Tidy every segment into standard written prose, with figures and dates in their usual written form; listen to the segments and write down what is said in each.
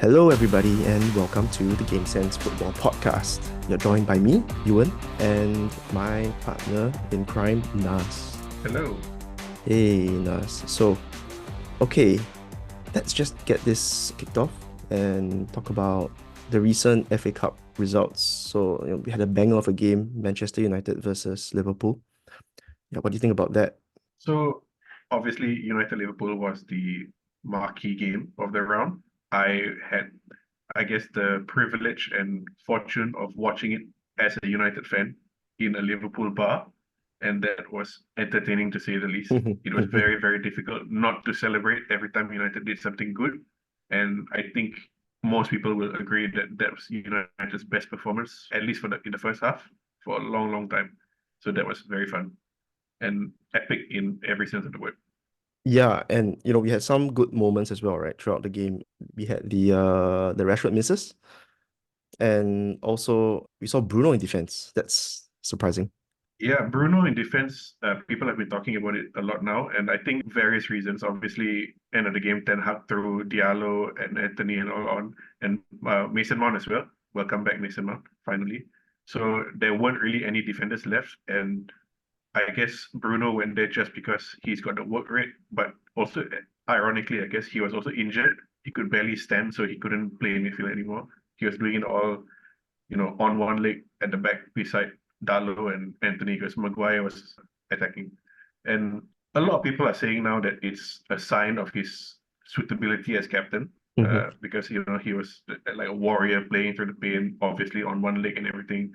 Hello, everybody, and welcome to the Game Sense Football Podcast. You're joined by me, Ewan, and my partner in crime, Naz. Hello. Hey, Naz. Okay, let's just get this kicked off and talk about the recent FA Cup results. We had a banger of a game, Manchester United versus Liverpool. Yeah, what do you think about that? So obviously, United Liverpool was the marquee game of the round. I had, I guess, the privilege and fortune of watching it as a United fan in a Liverpool bar, and that was entertaining to say the least. It was very, very difficult not to celebrate every time United did something good, and I think most people will agree that that was United's best performance, at least in the first half, for a long, long time. So that was very fun and epic in every sense of the word. Yeah, and we had some good moments as well, right? Throughout the game, we had the Rashford misses. And also, we saw Bruno in defense. That's surprising. Yeah, Bruno in defense, people have been talking about it a lot now, and I think various reasons. Obviously, end of the game, Ten Hag threw Diallo and Anthony and all on, and Mason Mount as well. Welcome back, Mason Mount, finally. So there weren't really any defenders left, and I guess Bruno went there just because he's got the work rate, but also, ironically, I guess he was also injured. He could barely stand, so he couldn't play in midfield anymore. He was doing it all on one leg at the back beside Darlow and Anthony because Maguire was attacking. And a lot of people are saying now that it's a sign of his suitability as captain Hmm. because he was like a warrior playing through the pain, obviously on one leg and everything.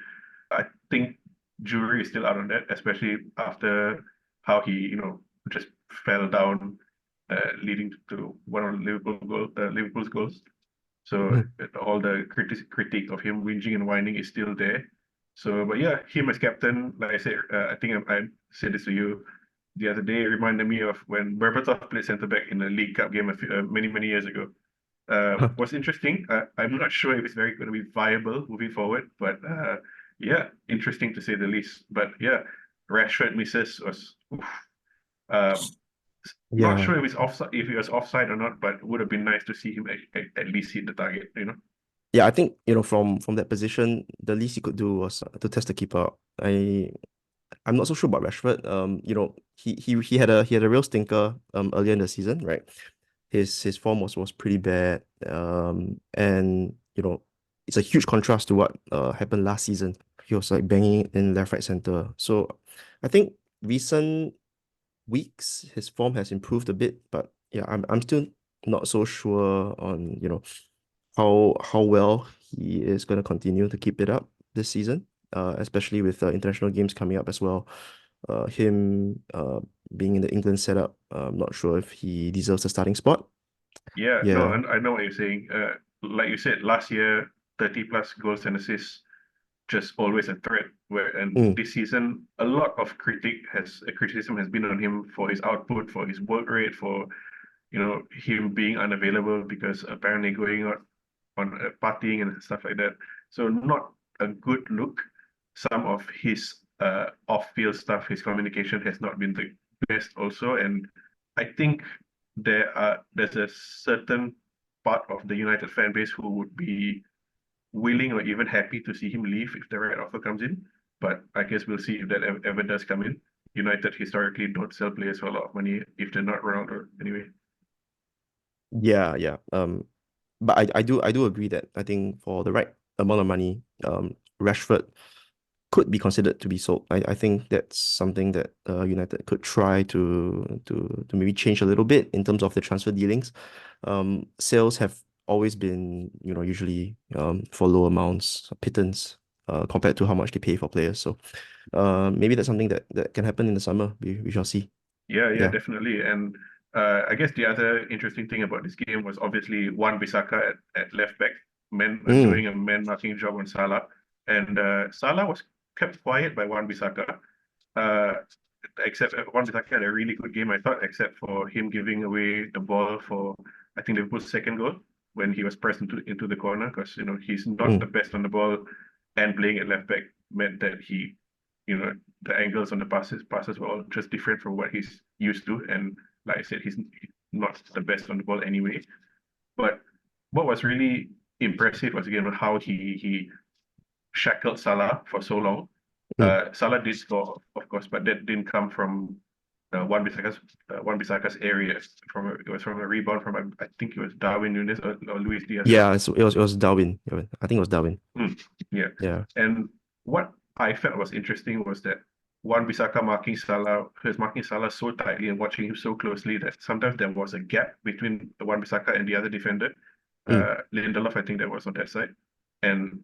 I think jury is still out on that, especially after how he just fell down, leading to one of Liverpool's goals. So all the critique of him whinging and whining is still there. So, but yeah, him as captain, like I said, I think I said this to you the other day. It reminded me of when Berbatov played centre back in a League Cup game many many years ago. Was interesting. I'm not sure if it's very going to be viable moving forward, but yeah, interesting to say the least. But yeah, Rashford misses was oof. Um, not Yeah. sure if he was offside or not, but it would have been nice to see him at least hit the target. Yeah, I think, from that position, the least he could do was to test the keeper. I'm not so sure about Rashford. He had a real stinker earlier in the season, right? His form was pretty bad. And it's a huge contrast to what happened last season. He was like banging in left, right, center. So I think recent weeks his form has improved a bit, but yeah, I'm still not so sure on how well he is going to continue to keep it up this season, especially with international games coming up as well. Him being in the England setup, I'm not sure if he deserves a starting spot. Yeah, no, Yeah. I know what you're saying. Like you said, last year, 30 plus goals and assists, just always a threat. And Mm, this season, a lot of criticism has been on him for his output, for his work rate, for him being unavailable because apparently going out on partying and stuff like that. So not a good look. Some of his off-field stuff, his communication has not been the best also, and I think there's a certain part of the United fan base who would be willing or even happy to see him leave if the right offer comes in. But I guess we'll see if that ever does come in. United historically don't sell players for a lot of money if they're not Ronaldo anyway. yeah, yeah. But I do agree that I think for the right amount of money, Rashford could be considered to be sold. I think that's something that United could try to maybe change a little bit in terms of the transfer dealings. Sales have always been, usually for low amounts, pittance, compared to how much they pay for players. So maybe that's something that can happen in the summer. We shall see. Yeah, yeah, Yeah. definitely. And I guess the other interesting thing about this game was obviously Wan Bissaka at left back, Mm, doing a man marking job on Salah, and Salah was kept quiet by Wan Bissaka. Uh, except Wan Bissaka had a really good game, I thought, except for him giving away the ball for I think Liverpool's second goal when he was pressed into the corner because he's not the mm. best on the ball, and playing at left back meant that you know, the angles on the passes were all just different from what he's used to. And like I said, he's not the best on the ball anyway. But what was really impressive was again how he shackled Salah for so long. Mm. Salah did score, of course, but that didn't come from Wan-Bissaka's area. It was from a rebound from I think it was Darwin Nunes or Luis Diaz. Yeah, it was Darwin. I think it was Darwin. Yeah, Yeah. and what I felt was interesting was that Wan-Bissaka marking Salah, he was marking Salah so tightly and watching him so closely that sometimes there was a gap between Wan-Bissaka and the other defender. Mm. Lindelof, I think that was on that side, and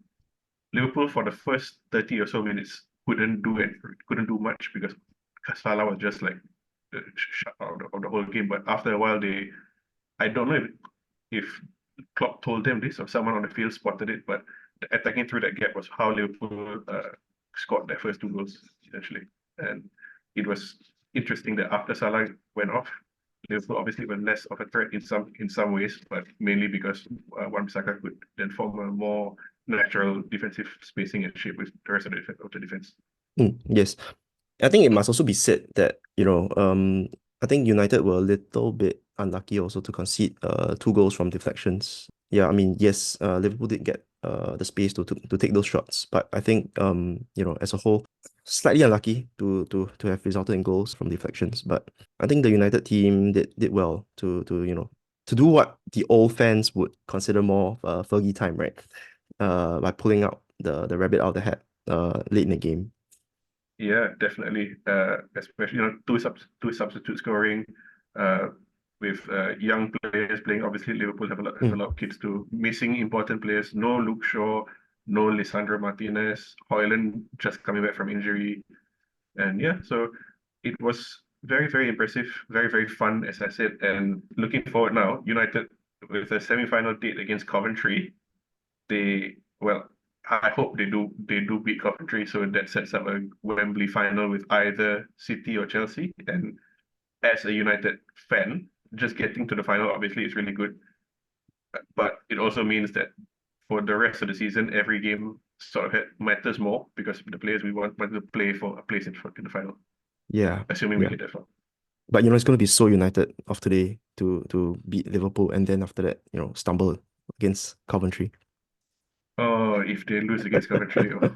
Liverpool for the first 30 or so minutes couldn't do much because Salah was just like shut out of the whole game. But after a while, I don't know if Klopp told them this or someone on the field spotted it, but attacking through that gap was how Liverpool scored their first two goals essentially. And it was interesting that after Salah went off, Liverpool obviously were less of a threat in some ways, but mainly because Wan-Bissaka could then form a more natural defensive spacing and shape with the rest of the defense. Yes. I think it must also be said that, I think United were a little bit unlucky also to concede 2 goals from deflections. Yeah, I mean, yes, Liverpool did get the space to take those shots, but I think as a whole, slightly unlucky to have resulted in goals from deflections. But I think the United team did well to do what the old fans would consider more Fergie time, right? By pulling out the rabbit out of the hat late in the game. Yeah, definitely. Especially two substitute scoring, uh, with young players playing. Obviously, Liverpool have a Mm. lot of kids too. Missing important players. No Luke Shaw, no Lisandro Martinez. Højlund just coming back from injury, and yeah, so it was very impressive, very fun, as I said. And looking forward now, United with a semi-final date against Coventry. Well, I hope they do beat Coventry, so that sets up a Wembley final with either City or Chelsea. And as a United fan, just getting to the final obviously is really good, but it also means that for the rest of the season, every game sort of matters more because the players we want to play for a place in the final, Yeah, assuming we yeah. get that far. But it's going to be so United of today to beat Liverpool and then after that, stumble against Coventry. Oh, if they lose against Coventry, oh,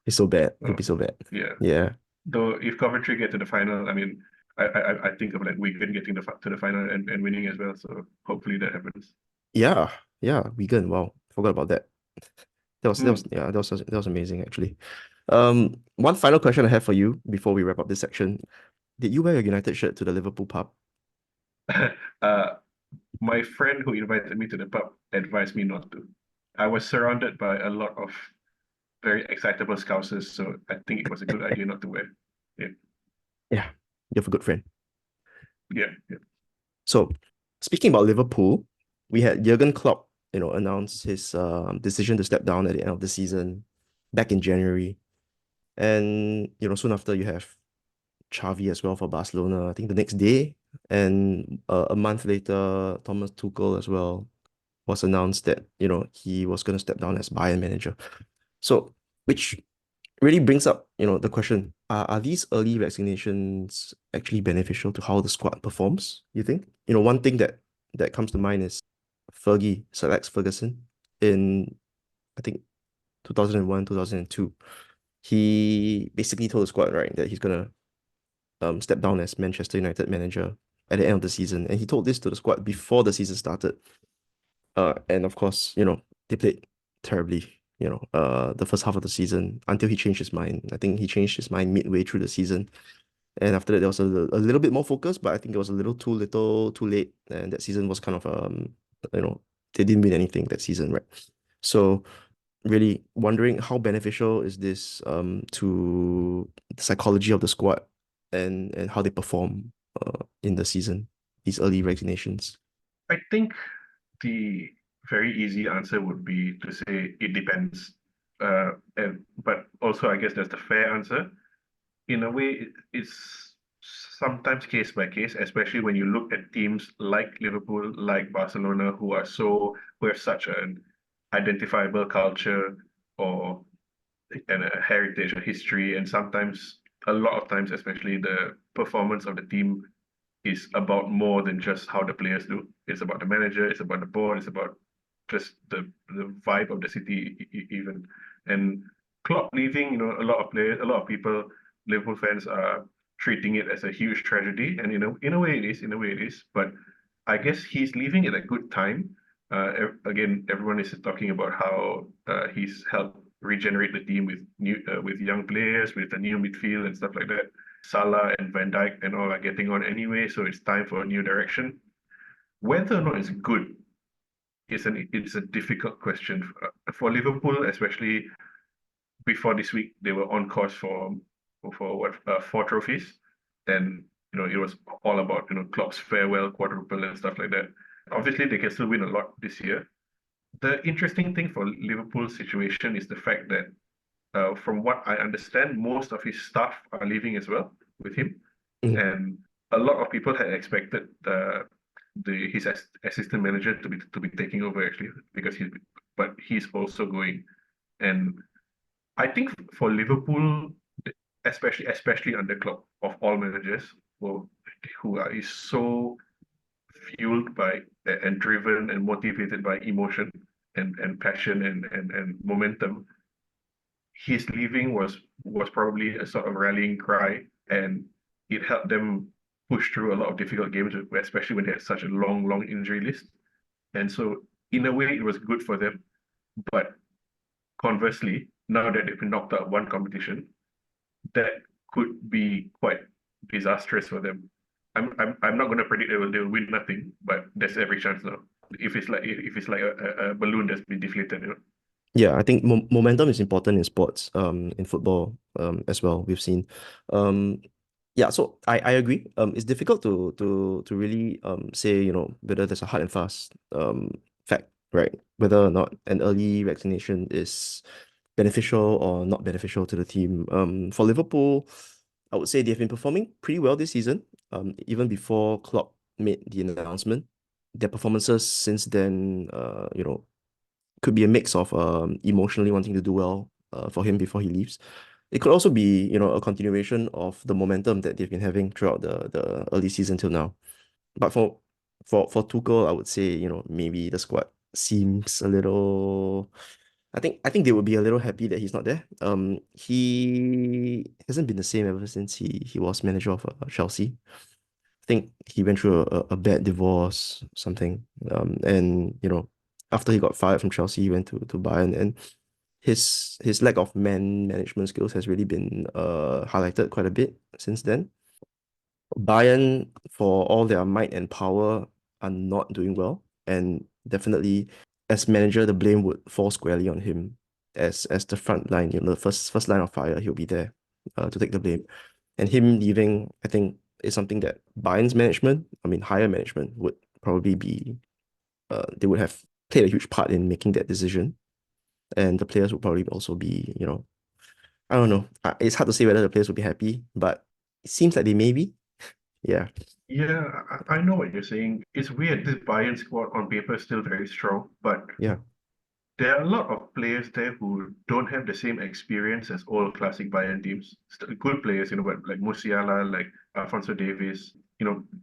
It's so bad. It'll oh be so bad. yeah. Yeah. Though if Coventry get to the final, I mean, I think of like Wigan getting to the final and winning as well. So hopefully that happens. Yeah. Yeah. Vegan. Wow. Forgot about that. That was Hmm. yeah, that was amazing actually. One final question I have for you before we wrap up this section. Did you wear your United shirt to the Liverpool pub? uh, my friend who invited me to the pub advised me not to. I was surrounded by a lot of very excitable scousers, so I think it was a good idea not to wear. Yeah, Yeah. You have a good friend. yeah. So, speaking about Liverpool, we had Jurgen Klopp, announce his decision to step down at the end of the season back in January. And, soon after you have Xavi as well for Barcelona, I think the next day. And a month later, Thomas Tuchel as well was announced that, he was going to step down as Bayern manager. So, which really brings up, the question, are these early resignations actually beneficial to how the squad performs, you think? One thing that comes to mind is Sir Alex Ferguson in, I think, 2001, 2002. He basically told the squad, right, that he's gonna step down as Manchester United manager at the end of the season. And he told this to the squad before the season started. And of course, they played terribly, the first half of the season until he changed his mind. I think he changed his mind midway through the season. And after that, there was a little bit more focus, but I think it was a little too late. And that season was kind of, you know, they didn't win anything that season, right? So really wondering how beneficial is this to the psychology of the squad and how they perform in the season, these early resignations. I think the very easy answer would be to say it depends. But also, I guess that's the fair answer. In a way, it's sometimes case by case, especially when you look at teams like Liverpool, like Barcelona, who have such an identifiable culture or and a heritage, a history, and sometimes a lot of times, especially the performance of the team is about more than just how the players do. It's about the manager, it's about the board, it's about just the vibe of the city even. And Klopp leaving, a lot of players, a lot of people, Liverpool fans are treating it as a huge tragedy, and in a way it is, in a way it is. But I guess he's leaving at a good time. Again, everyone is talking about how he's helped regenerate the team with with young players, with a new midfield and stuff like that. Salah and Van Dijk and all are getting on anyway, so it's time for a new direction. Whether or not it's good it's a difficult question for Liverpool, especially before this week. They were on course for what 4 trophies, and it was all about Klopp's farewell quadruple and stuff like that. Obviously, they can still win a lot this year. The interesting thing for Liverpool's situation is the fact that, from what I understand, most of his staff are leaving as well with him, Mm. and a lot of people had expected his assistant manager to be taking over actually because he's also going. And I think for Liverpool, especially under Klopp, of all managers, is so fueled by and driven and motivated by emotion and passion and momentum, his leaving was probably a sort of rallying cry, and it helped them push through a lot of difficult games, especially when they had such a long injury list. And so, in a way, it was good for them. But conversely, now that they've been knocked out of one competition, that could be quite disastrous for them. I'm not going to predict they will win nothing, but there's every chance now. If it's like a balloon that's been deflated. Yeah, I think momentum is important in sports, in football, as well. We've seen, um, yeah. So I agree. It's difficult to really say whether there's a hard and fast fact, right? Whether or not an early vaccination is beneficial or not beneficial to the team. For Liverpool, I would say they've been performing pretty well this season. Even before Klopp made the announcement, their performances since then, could be a mix of emotionally wanting to do well for him before he leaves. It could also be, a continuation of the momentum that they've been having throughout the early season till now. But for Tuchel, I would say, maybe the squad seems a little. I think they would be a little happy that he's not there. He hasn't been the same ever since he was manager of Chelsea. I think he went through a bad divorce, something. And after he got fired from Chelsea, he went to Bayern, and his lack of management skills has really been highlighted quite a bit since then. Bayern, for all their might and power, are not doing well, and definitely, as manager, the blame would fall squarely on him as the front line. The first line of fire. He'll be there to take the blame, and him leaving, I think, is something that Bayern's management, I mean, higher management, would probably be. They would have played a huge part in making that decision, and the players would probably also be, I don't know. It's hard to say whether the players would be happy, but it seems like they may be. Yeah. Yeah, I know what you're saying. It's weird. This Bayern squad on paper is still very strong, but Yeah. there are a lot of players there who don't have the same experience as all classic Bayern teams. Still good players, but like Musiala, like Alfonso Davies,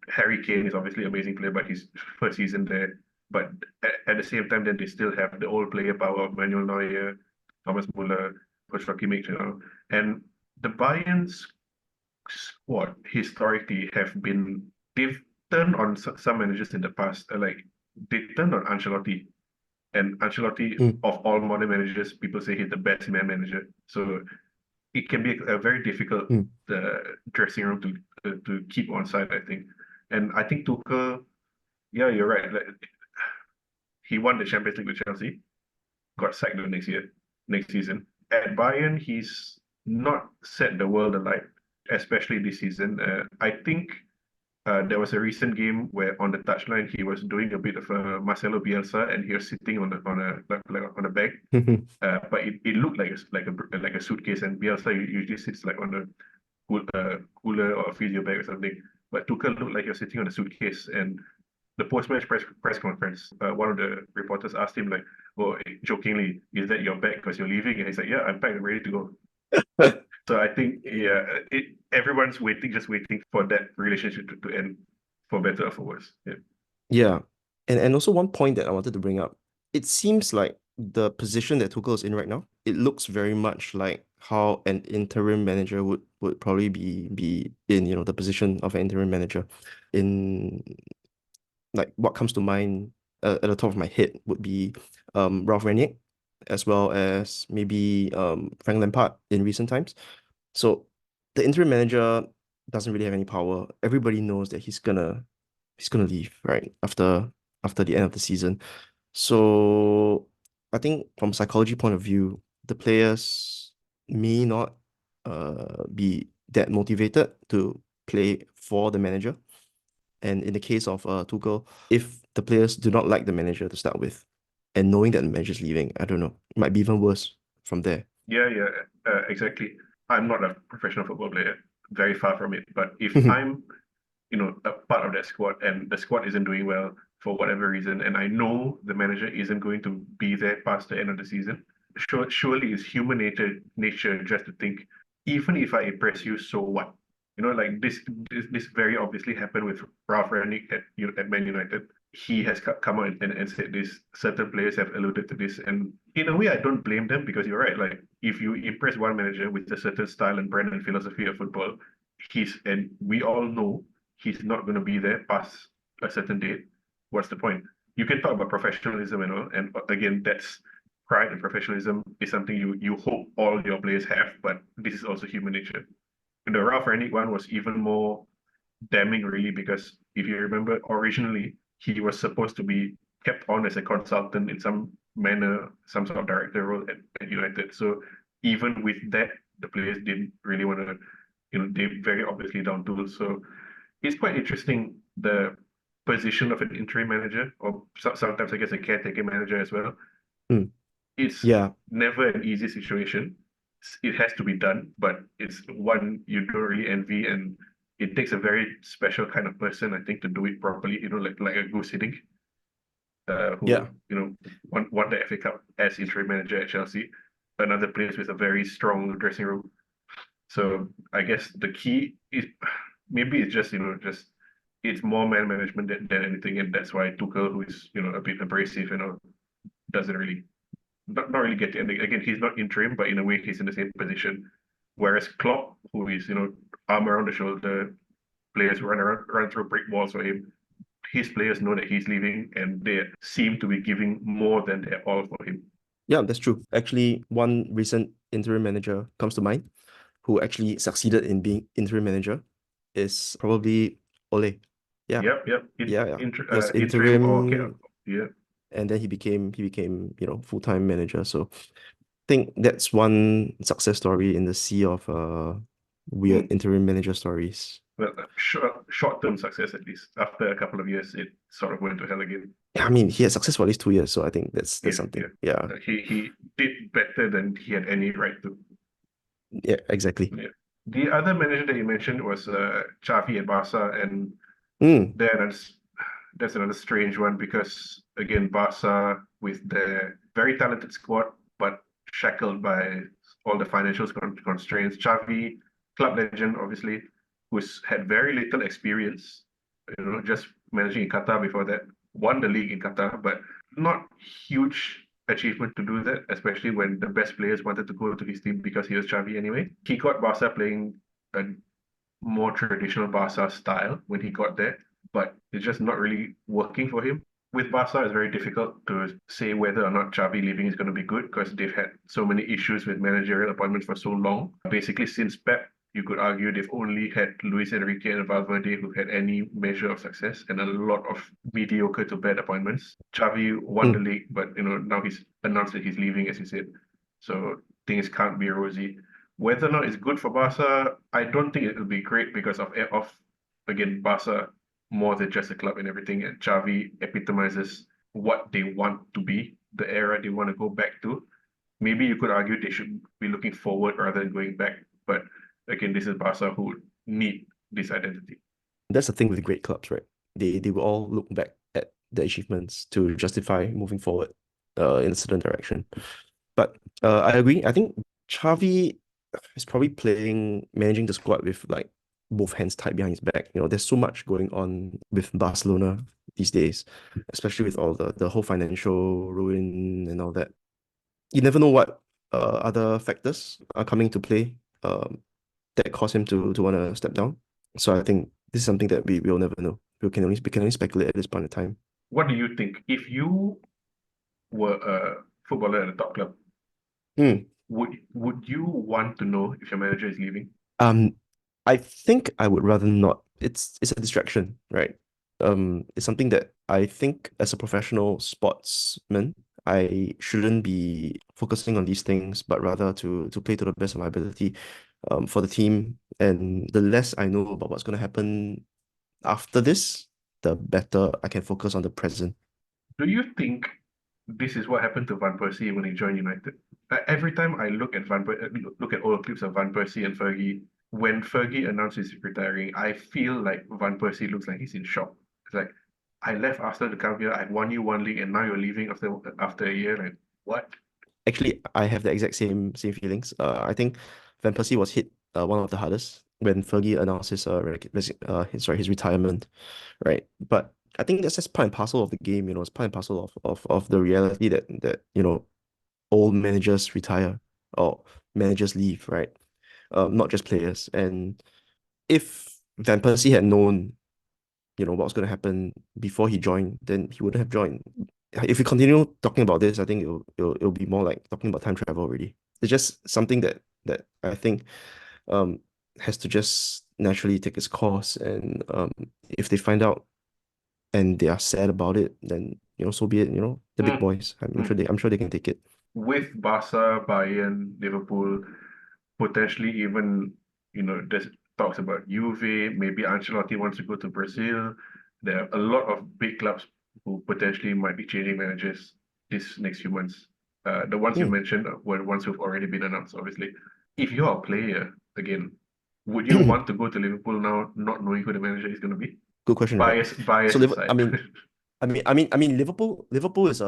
Harry Kane is obviously an amazing player, but his first season there. But at the same time, then they still have the old player power of Manuel Neuer, Thomas Muller, Coach Kimmich, and the Bayern's squad historically have been they've turned on some managers in the past, like they turned on Ancelotti, and Ancelotti, Mm, of all modern managers, people say he's the best man manager. So it can be a very difficult mm, uh, dressing room to keep on side, I think. And I think Tuchel, yeah, you're right. Like, he won the Champions League with Chelsea, got sacked the next season. At Bayern, he's not set the world alight, especially this season. I think there was a recent game where on the touchline he was doing a bit of a Marcelo Bielsa, and he was sitting on a bag. mm. But it looked like a suitcase, and Bielsa usually sits like on a cooler or a physio bag or something. But Tuchel looked like he was sitting on a suitcase, and the post-match press conference, one of the reporters asked him like, "Oh, jokingly, is that your bag because you're leaving?" And he's like, "Yeah, I'm packed, I'm ready to go." So I think, yeah, everyone's just waiting for that relationship to end, for better or for worse. Yeah. Yeah. And also one point that I wanted to bring up it seems like the position that Tuchel is in right now, it looks very much like how an interim manager would probably be in, the position of an interim manager. In like what comes to mind at the top of my head would be Ralph Rangnick, as well as maybe Frank Lampard in recent times. So the interim manager doesn't really have any power. Everybody knows that he's gonna leave, right? After the end of the season. So I think from psychology point of view, the players may not be that motivated to play for the manager. And in the case of Tuchel, if the players do not like the manager to start with, and knowing that the manager's leaving, I don't know, it might be even worse from there. Yeah, yeah, exactly. I'm not a professional football player, very far from it. But if I'm, a part of that squad and the squad isn't doing well for whatever reason, and I know the manager isn't going to be there past the end of the season, surely it's human nature just to think, even if I impress you, so what? Like this very obviously happened with Ralph Rangnick at Man United. He has come out and said this. Certain players have alluded to this, and in a way, I don't blame them because you're right. Like if you impress one manager with a certain style and brand and philosophy of football, and we all know he's not going to be there past a certain date. What's the point? You can talk about professionalism and all, and again, that's pride and professionalism is something you hope all your players have, but this is also human nature. And the Ralph Rangnick one was even more damning, really, because if you remember, originally he was supposed to be kept on as a consultant in some manner, some sort of director role at United. So even with that, the players didn't really want to, they very obviously down tools. So it's quite interesting the position of an interim manager, or sometimes I guess a caretaker manager as well. Mm, It's yeah, never an easy situation. It has to be done, but it's one you don't really envy, and it takes a very special kind of person, I think, to do it properly. Like a Goose Hiddink, yeah, who won the FA Cup as interim manager at Chelsea. Another place with a very strong dressing room. So I guess the key is maybe it's just just it's more man management than anything, and that's why Tuchel, who is a bit abrasive, doesn't really not really get it. And again, he's not interim, but in a way, he's in the same position. Whereas Klopp, who is arm around the shoulder, players run through brick walls for him. His players know that he's leaving, and they seem to be giving more than their all for him. yeah, that's true. Actually, one recent interim manager comes to mind who actually succeeded in being interim manager is probably Ole. Yeah, Yep, yep. yeah, yeah. He was Interim or okay, interim, yeah. and then he became full-time manager. So I think that's one success story in the sea of weird Mm. interim manager stories. Well, short-term success at least. After a couple of years, it sort of went to hell again. Yeah, I mean, he had success for at least 2 years, so I think that's Yeah, something. yeah. Yeah, He did better than he had any right to. yeah, exactly. Yeah. The other manager that you mentioned was Xavi at Barca, and Mm, that's another strange one because again, Barca with their very talented squad, but shackled by all the financial constraints. Xavi, club legend, obviously, who's had very little experience, just managing in Qatar before that, won the league in Qatar, but not huge achievement to do that, especially when the best players wanted to go to his team because he was Xavi anyway. He got Barca playing a more traditional Barca style when he got there, but it's just not really working for him. With Barca, it's very difficult to say whether or not Xavi leaving is going to be good because they've had so many issues with managerial appointments for so long. Basically, since Pep, you could argue they've only had Luis Enrique and Valverde who had any measure of success and a lot of mediocre to bad appointments. Xavi won the mm. league, but now he's announced that he's leaving, as you said. So things can't be rosy. Whether or not it's good for Barca, I don't think it will be great because of again Barca more than just a club and everything. And Xavi epitomizes what they want to be, the era they want to go back to. Maybe you could argue they should be looking forward rather than going back. But again, this is Barca who need this identity. That's the thing with great clubs, right? They will all look back at the achievements to justify moving forward in a certain direction. But I agree. I think Xavi is probably managing the squad with like both hands tied behind his back. There's so much going on with Barcelona these days, especially with all the whole financial ruin and all that. You never know what other factors are coming to play that cause him to want to step down. So I think this is something that we will never know. We can only speculate at this point in time. What do you think? If you were a footballer at a top club, Hmm. would you want to know if your manager is leaving? Um, I think I would rather not. It's a distraction, right? It's something that I think as a professional sportsman, I shouldn't be focusing on these things, but rather to play to the best of my ability, for the team. And the less I know about what's going to happen after this, the better I can focus on the present. Do you think this is what happened to Van Persie when he joined United? Every time I look at look at old clips of Van Persie and Fergie, when Fergie announced he's retiring, I feel like Van Persie looks like he's in shock. It's like, I left Arsenal to come here, I won you one league, and now you're leaving after a year. Like, what? Actually, I have the exact same feelings. I think Van Persie was hit one of the hardest when Fergie announced his retirement, right? But I think that's just part and parcel of the game. It's part and parcel of the reality that old managers retire or managers leave, right? Not just players. And if Van Persie had known what was going to happen before he joined, then he wouldn't have joined. If we continue talking about this, I think it'll be more like talking about time travel already. It's just something that I think um has to just naturally take its course. And if they find out and they are sad about it, then so be it. The big Mm, boys. mm. I'm sure they can take it. With Barca, Bayern, Liverpool, potentially even, there's talks about Juve, maybe Ancelotti wants to go to Brazil. There are a lot of big clubs who potentially might be changing managers this next few months. The ones you Hmm. mentioned were the ones who've already been announced, obviously. If you're a player, again, would you want to go to Liverpool now, not knowing who the manager is going to be? Good question, right? Bias So I aside. mean, Liverpool is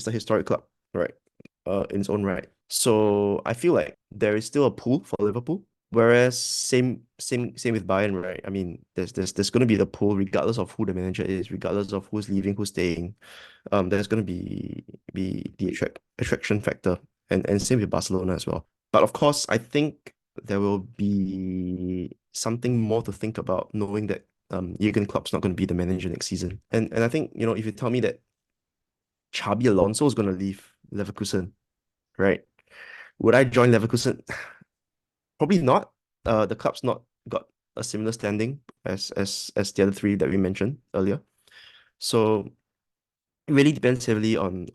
a historic club, right? In its own right. So I feel like there is still a pool for Liverpool. Whereas same with Bayern, right? I mean, there's gonna be the pool regardless of who the manager is, regardless of who's leaving, who's staying. There's gonna be the attraction factor, and same with Barcelona as well. But of course, I think there will be something more to think about, knowing that Jurgen Klopp's not going to be the manager next season. And I think, if you tell me that Xabi Alonso is going to leave Leverkusen, right? Would I join Leverkusen? Probably not. The club's not got a similar standing as the other three that we mentioned earlier. So it really depends heavily on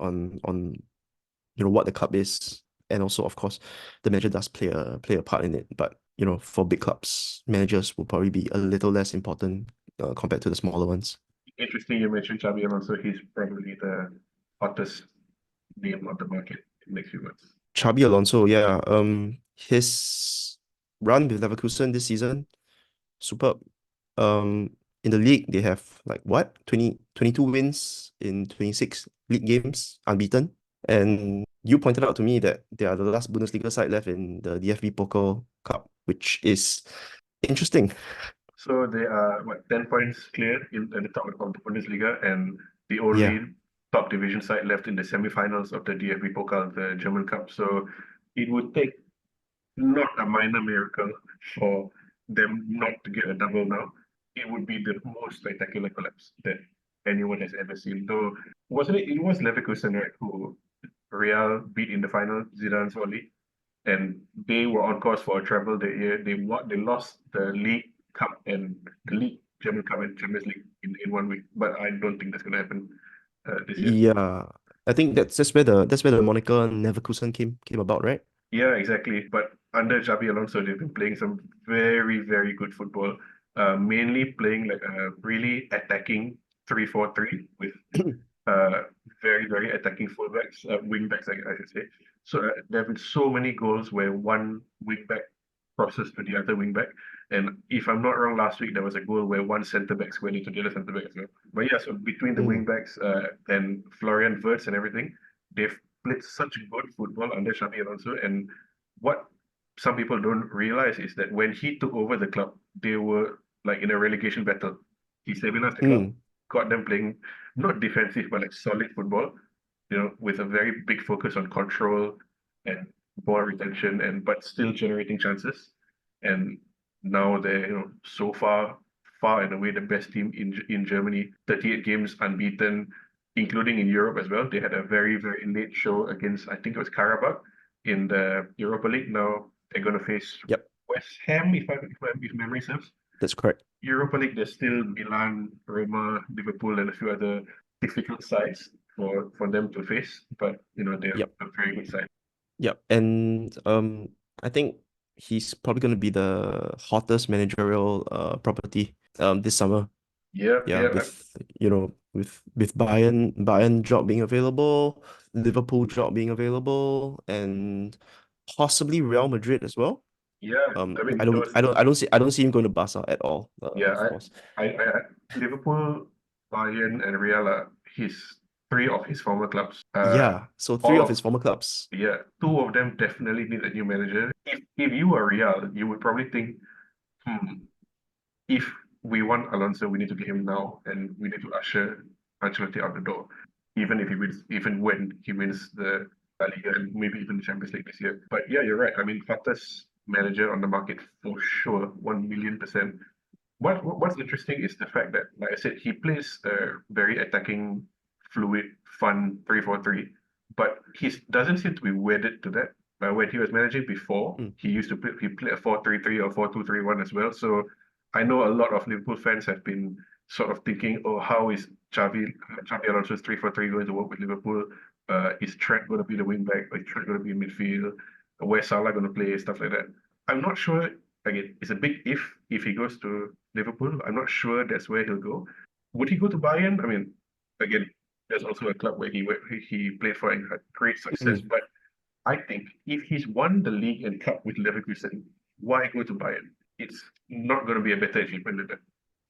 what the club is, and also of course the manager does play a part in it. But for big clubs, managers will probably be a little less important compared to the smaller ones. Interesting you mentioned Xabi Alonso. He's probably the hottest name on the market in the next few months. Xabi Alonso, yeah, his run with Leverkusen this season, superb. In the league, they have like what, 22 wins in 26 league games, unbeaten. And you pointed out to me that they are the last Bundesliga side left in the DFB Pokal Cup, which is interesting. So they are what 10 points clear at the top of the Bundesliga and the Yeah. only top division side left in the semi-finals of the DFB Pokal, the German Cup. So it would take not a minor miracle for them not to get a double now. It would be the most spectacular collapse that anyone has ever seen. Though wasn't it? It was Leverkusen, right, who Real beat in the final, Zidane's volley, and they were on course for a treble that year. They lost the League Cup and the League German Cup and Champions League in 1 week. But I don't think that's going to happen this year. Yeah. I think that's where the moniker Leverkusen came about, right? Yeah, exactly. But under Xabi Alonso, they've been playing some very, very good football. Mainly playing like a really attacking 3-4-3 with uh, very, very attacking fullbacks, wing backs, I should say. So there have been so many goals where one wing back crosses to the other wing back. And if I'm not wrong, last week there was a goal where one centre back squared into the other centre back as well. But yeah, so between the wing Mm. backs and Florian Wirtz and everything, they've played such good football under Xabi Alonso. And what some people don't realize is that when he took over the club, they were like in a relegation battle. He stabilized the club, Mm. got them playing not defensive but like solid football, with a very big focus on control and ball retention and but still generating chances. And now they're, so far and away the best team in Germany. 38 games unbeaten, including in Europe as well. They had a very, very late show against, I think it was Karabakh in the Europa League. Now they're going to face Yep, West Ham, if memory serves. that's correct. Europa League, there's still Milan, Roma, Liverpool, and a few other difficult sides for them to face. But they're Yep, a very good side. yep. And I think he's probably going to be the hottest managerial property this summer. Yeah, Yeah, yeah, with Bayern job being available, Liverpool job being available, and possibly Real Madrid as well. yeah. I I mean, don't those. I don't I don't see I don't see him going to Barca at all. Of Yeah, course. Liverpool, Bayern, and Real are three of his former clubs. Yeah. So three All of of his former clubs. Yeah, two of them definitely need a new manager. If you were Real, you would probably think, hmm, if we want Alonso, we need to get him now, and we need to usher Ancelotti out the door, even when he wins the La Liga and maybe even the Champions League this year. But yeah, you're right. I mean, hottest manager on the market for sure, 1,000,000%. What's interesting is the fact that, like I said, he plays a very attacking, fluid, fun 3-4-3, but he doesn't seem to be wedded to that. When he was managing before, Mm. he played a 4-3-3 or 4-2-3-1 as well. So I know a lot of Liverpool fans have been sort of thinking, oh, how is Xabi Alonso's 3-4-3 going to work with Liverpool? Is Trent going to be the wing back? Is Trent going to be in midfield? Where's Salah going to play? Stuff like that. I'm not sure. Again, it's a big if he goes to Liverpool. I'm not sure that's where he'll go. Would he go to Bayern? I mean, again, there's also a club where he played for and had great success. Mm. But I think if he's won the league and cup with Leverkusen, why go to Bayern? It's not going to be a better achievement than that.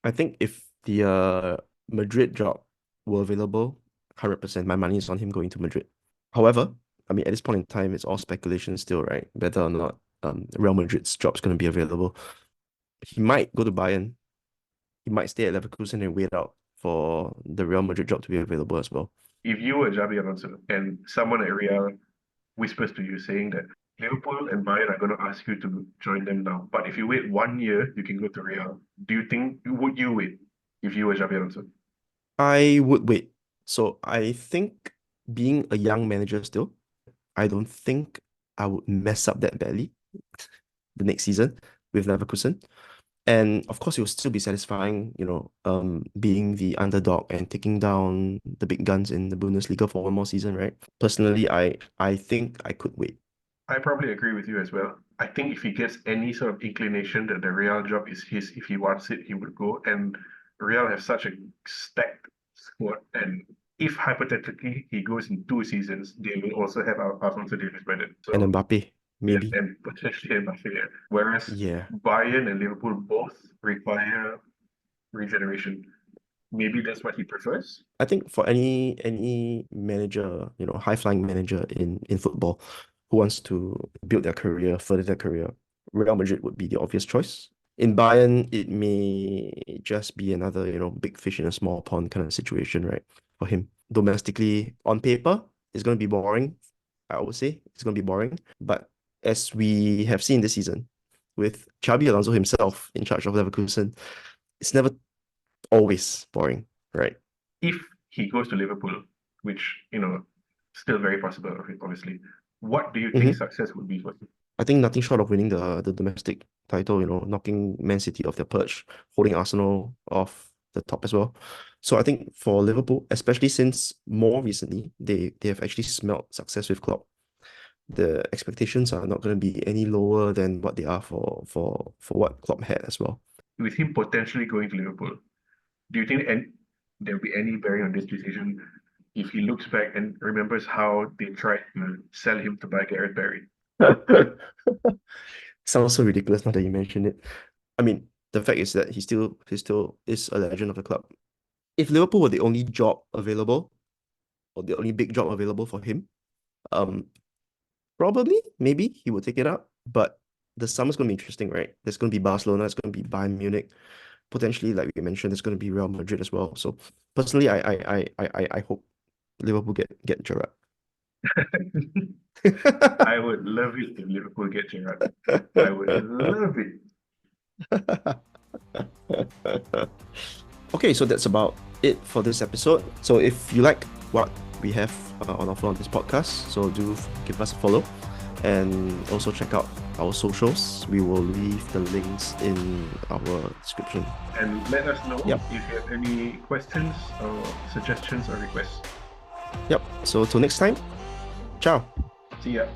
I think if the Madrid job were available, 100% my money is on him going to Madrid. However, I mean at this point in time, it's all speculation still, right? Whether or not Real Madrid's job's going to be available. He might go to Bayern. He might stay at Leverkusen and wait out for the Real Madrid job to be available as well. If you were Xabi Alonso and someone at Real whispers to you saying that Liverpool and Bayern are going to ask you to join them now, but if you wait 1 year, you can go to Real. Would you wait if you were Xabi Alonso? I would wait. So I think being a young manager still, I don't think I would mess up that badly the next season with Leverkusen. And of course, it will still be satisfying, being the underdog and taking down the big guns in the Bundesliga for one more season, right? Personally, I think I could wait. I probably agree with you as well. I think if he gets any sort of inclination that the Real job is his, if he wants it, he would go. And Real have such a stacked squad. And if hypothetically he goes in 2 seasons, they will also have Alphonso Davies by then. And So Mbappe, yeah, maybe. and potentially Mbappe. Yeah. Whereas Yeah. Bayern and Liverpool both require regeneration. Maybe that's what he prefers. I think for any manager, high flying manager in football who wants to build their career, further their career, Real Madrid would be the obvious choice. In Bayern, it may just be another, big fish in a small pond kind of situation, right? For him. Domestically, on paper, it's going to be boring. I would say it's going to be boring. But as we have seen this season, with Xabi Alonso himself in charge of Leverkusen, it's never always boring, right? If he goes to Liverpool, which, still very possible, obviously, what do you think Mhm. success would be for him? I think nothing short of winning the domestic title, knocking Man City off their perch, holding Arsenal off the top as well. So I think for Liverpool, especially since more recently they have actually smelt success with Klopp, the expectations are not going to be any lower than what they are for what Klopp had as well. With him potentially going to Liverpool, do you think there'll be any bearing on this decision if he looks back and remembers how they tried to sell him to buy Gareth Barry? Sounds so ridiculous now that you mention it. I mean, the fact is that he still is a legend of the club. If Liverpool were the only job available or the only big job available for him, um, probably maybe he would take it up. But the summer's gonna be interesting, right? There's gonna be Barcelona, it's gonna be Bayern Munich. potentially, like we mentioned, it's going to be Real Madrid as well. So personally, I hope Liverpool get Gerrard. I would love it if Liverpool get Gerrard. I would love it. Okay, so that's about it for this episode. So if you like what we have on offer on this podcast, so do give us a follow and also check out our socials. We will leave the links in our description. And let us know Yep. if you have any questions or suggestions or requests. Yep. So till next time, ciao. See ya.